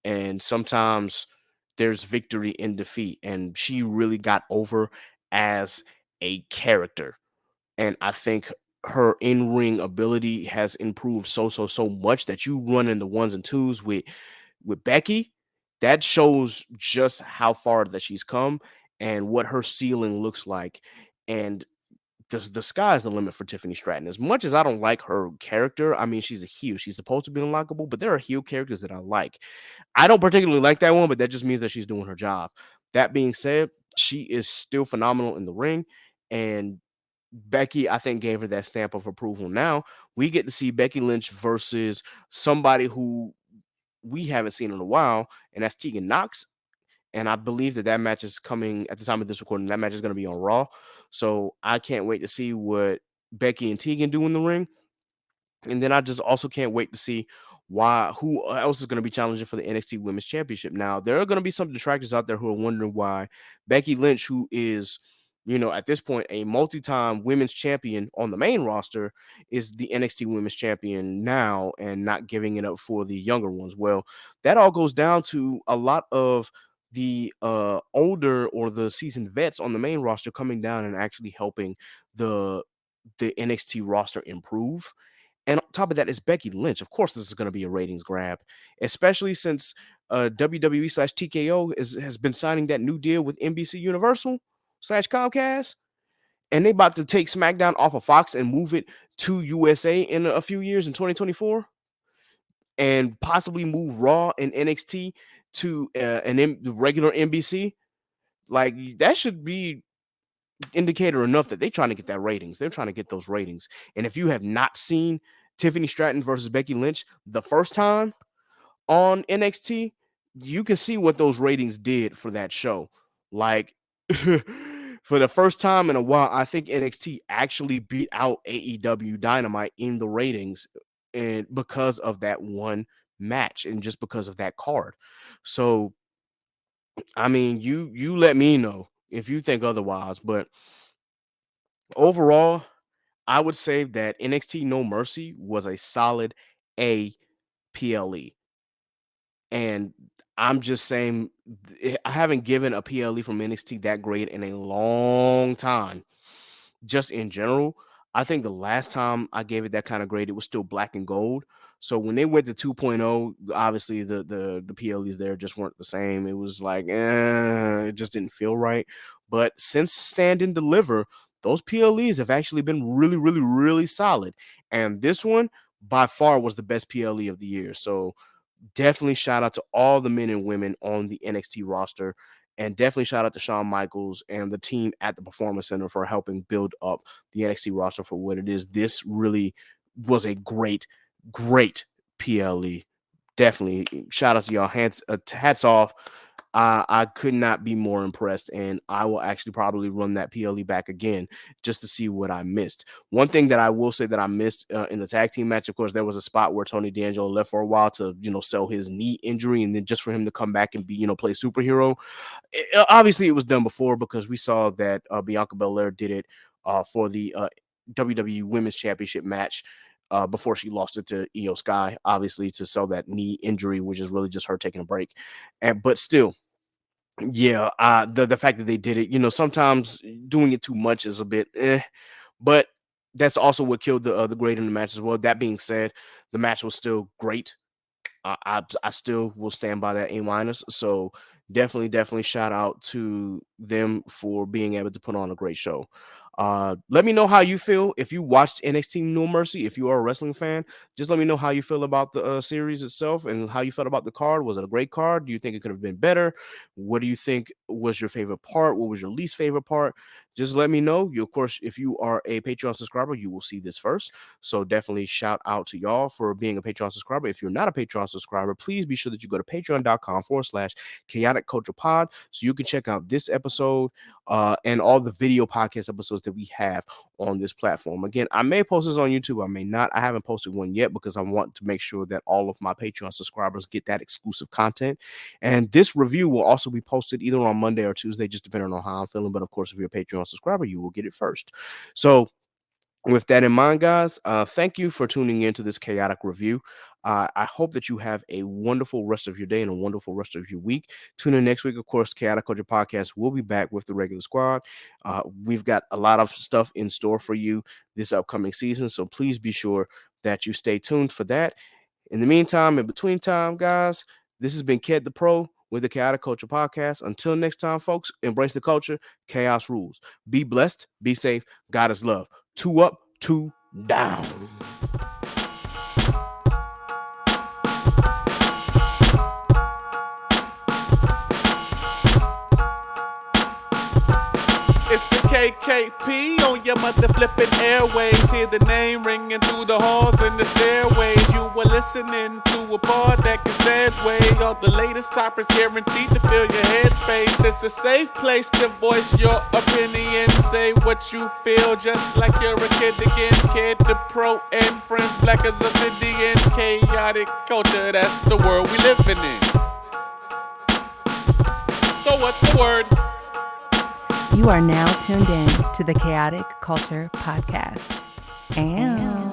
And sometimes there's victory in defeat, and she really got over as a character. And I think her in-ring ability has improved so much that you run in the ones and twos with Becky. That shows just how far that she's come and what her ceiling looks like. And the sky is the limit for Tiffany Stratton. As much as I don't like her character, I mean, she's a heel. She's supposed to be unlockable, but there are heel characters that I like. I don't particularly like that one, but that just means that she's doing her job. That being said, she is still phenomenal in the ring. And Becky, I think, gave her that stamp of approval. Now we get to see Becky Lynch versus somebody who we haven't seen in a while, and that's Tegan Knox. And I believe that match is coming at the time of this recording. That match is going to be on Raw. So I can't wait to see what Becky and Tegan do in the ring. And then I just also can't wait to see who else is going to be challenging for the NXT Women's Championship. Now, there are going to be some detractors out there who are wondering why Becky Lynch, who is, at this point, a multi-time women's champion on the main roster, is the NXT Women's Champion now and not giving it up for the younger ones. Well, that all goes down to a lot of the older or the seasoned vets on the main roster coming down and actually helping the NXT roster improve. And on top of that is Becky Lynch. Of course, this is going to be a ratings grab, especially since WWE/TKO has been signing that new deal with NBC Universal/Comcast, and they about to take SmackDown off of Fox and move it to USA in a few years in 2024, and possibly move Raw and NXT to the regular NBC. Like, that should be indicator enough that they're trying to get that ratings. They're trying to get those ratings. And if you have not seen Tiffany Stratton versus Becky Lynch the first time on NXT, you can see what those ratings did for that show. Like, for the first time in a while, I think NXT actually beat out AEW Dynamite in the ratings, and because of that one match and just because of that card. So, I mean, you let me know if you think otherwise, but overall, I would say that NXT No Mercy was a solid A PLE. And I'm just saying, I haven't given a PLE from NXT that great in a long time. Just in general, I think the last time I gave it that kind of grade, it was still Black and Gold. So when they went to 2.0, obviously the PLEs there just weren't the same. It was like, it just didn't feel right. But since Stand and Deliver, those PLEs have actually been really, really, really solid. And this one by far was the best PLE of the year. So definitely shout out to all the men and women on the NXT roster, and definitely shout out to Shawn Michaels and the team at the Performance Center for helping build up the NXT roster for what it is. This really was a great, great PLE. Definitely shout out to y'all. Hats off. I could not be more impressed, and I will actually probably run that PLE back again just to see what I missed. One thing that I will say that I missed in the tag team match, of course, there was a spot where Tony D'Angelo left for a while to, sell his knee injury, and then just for him to come back and be, play superhero. Obviously, it was done before because we saw that Bianca Belair did it for the WWE Women's Championship match. Before she lost it to Io Sky, obviously to sell that knee injury, which is really just her taking a break. But still, yeah, the fact that they did it, sometimes doing it too much is a bit but that's also what killed the grade in the match as well. That being said, the match was still great. I still will stand by that A-. So definitely shout out to them for being able to put on a great show. Let me know how you feel if you watched NXT No Mercy. If you are a wrestling fan, just let me know how you feel about the series itself and how you felt about the card. Was it a great card? Do you think it could have been better? What do you think was your favorite part? What was your least favorite part? Just let me know. You, of course, if you are a Patreon subscriber, you will see this first. So definitely shout out to y'all for being a Patreon subscriber. If you're not a Patreon subscriber, please be sure that you go to patreon.com/chaotic culture pod so you can check out this episode and all the video podcast episodes that we have on this platform. Again, I may post this on YouTube. I may not. I haven't posted one yet because I want to make sure that all of my Patreon subscribers get that exclusive content. And this review will also be posted either on Monday or Tuesday, just depending on how I'm feeling. But of course, if you're a Patreon subscriber, you will get it first. So with that in mind, guys, thank you for tuning into this chaotic review. I hope that you have a wonderful rest of your day and a wonderful rest of your week. Tune in next week. Of course, Chaotic Culture Podcast will be back with the regular squad. We've got a lot of stuff in store for you this upcoming season, so please be sure that you stay tuned for that. In the meantime, in between time, guys, this has been Ked the Pro with the Chaotic Culture Podcast. Until next time, folks, embrace the culture. Chaos rules. Be blessed. Be safe. God is love. 2 up, 2 down. It's the KKP on your mother flipping airways. Hear the name ringing through the halls and the stairways. You were listening to a pod that can segue all the latest topics, guaranteed to fill your headspace. It's a safe place to voice your opinion. Say what you feel, just like you're a kid again. Kid the Pro and friends, black as obsidian. Chaotic culture, that's the world we living in. So what's the word? You are now tuned in to the Chaotic Culture Podcast. And